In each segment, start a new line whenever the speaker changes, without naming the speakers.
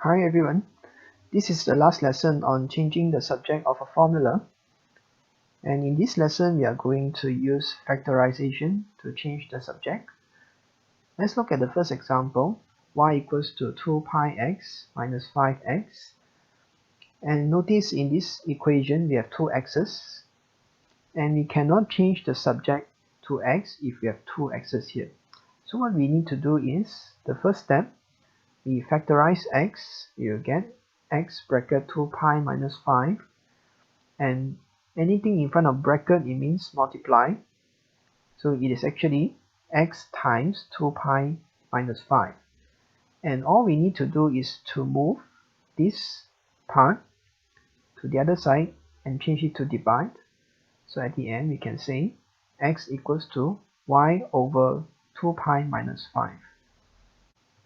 Hi everyone, this is the last lesson on changing the subject of a formula, and in this lesson we are going to use factorization to change the subject. Let's look at the first example, y equals to 2 pi x minus 5x, and notice in this equation we have two x's, and we cannot change the subject to x if we have two x's here. So what we need to do is, the first step, we factorize x, you will get x bracket 2 pi minus 5, and anything in front of bracket, it means multiply, so it is actually x times 2 pi minus 5, and all we need to do is to move this part to the other side and change it to divide. So at the end we can say x equals to y over 2 pi minus 5.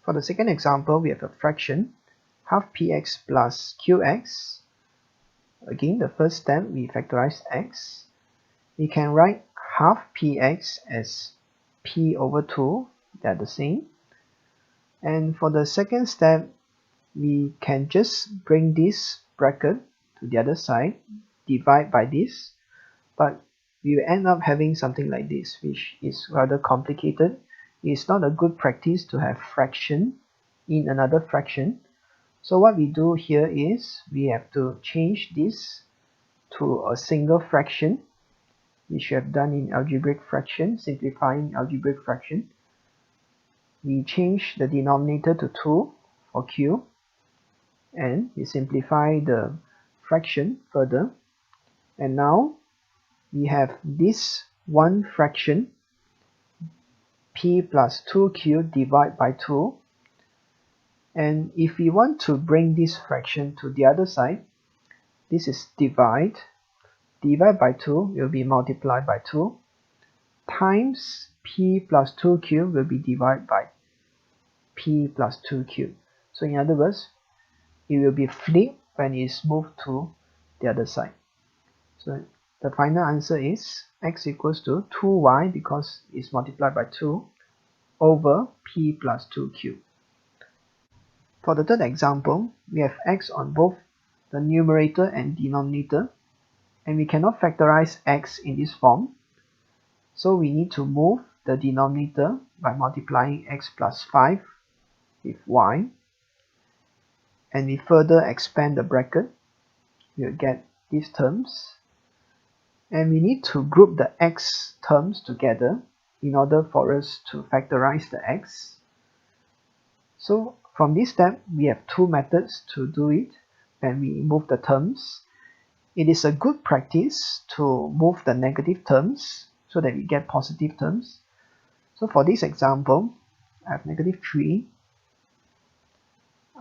For the second example, we have a fraction, half px plus qx. Again, the first step, we factorize x. We can write half px as p over 2, they're the same. And for the second step, we can just bring this bracket to the other side, divide by this, but we will end up having something like this, which is rather complicated. It's not a good practice to have fraction in another fraction. So what we do here is we have to change this to a single fraction, which we have done in algebraic fraction, simplifying algebraic fraction. We change the denominator to 2 for q, and we simplify the fraction further, and now we have this one fraction, p plus 2q divided by 2, and if we want to bring this fraction to the other side, this is divide by 2 will be multiplied by 2, times p plus 2q will be divided by p plus 2q. So in other words, it will be flipped when it is moved to the other side. So the final answer is x equals to 2y, because it's multiplied by 2, over p plus 2q. For the third example, we have x on both the numerator and denominator, and we cannot factorize x in this form. So we need to move the denominator by multiplying x plus 5 with y, and we further expand the bracket, we'll get these terms, and we need to group the x terms together in order for us to factorize the x. So from this step, we have two methods to do it when we move the terms. It is a good practice to move the negative terms so that we get positive terms. So for this example, I have negative 3.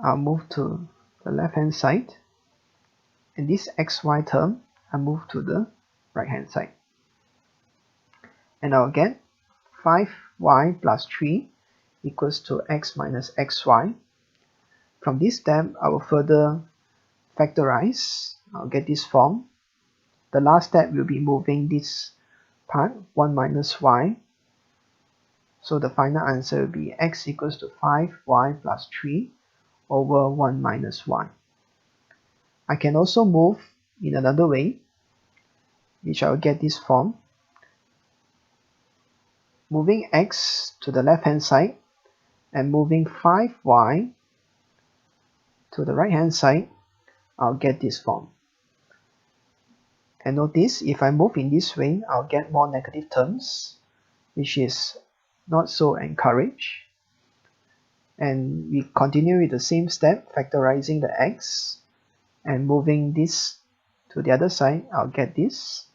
I'll move to the left hand side, and this xy term I move to the right hand side, and I'll get 5y plus 3 equals to x minus xy. From this step, I will further factorize. I'll get this form. The last step will be moving this part, 1 minus y. So the final answer will be x equals to 5y plus 3 over 1 minus y. I can also move in another way, which I will get this form. Moving x to the left hand side and moving 5y to the right hand side, I'll get this form. And notice, if I move in this way, I'll get more negative terms, which is not so encouraged. And we continue with the same step, factorizing the x and moving this to the other side, I'll get this.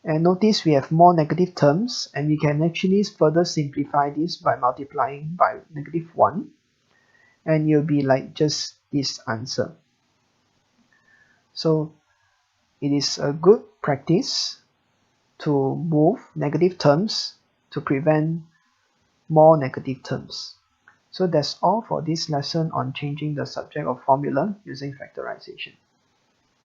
And notice we have more negative terms, and we can actually further simplify this by multiplying by negative 1, and you'll be like just this answer. So it is a good practice to move negative terms to prevent more negative terms. So that's all for this lesson on changing the subject of formula using factorization.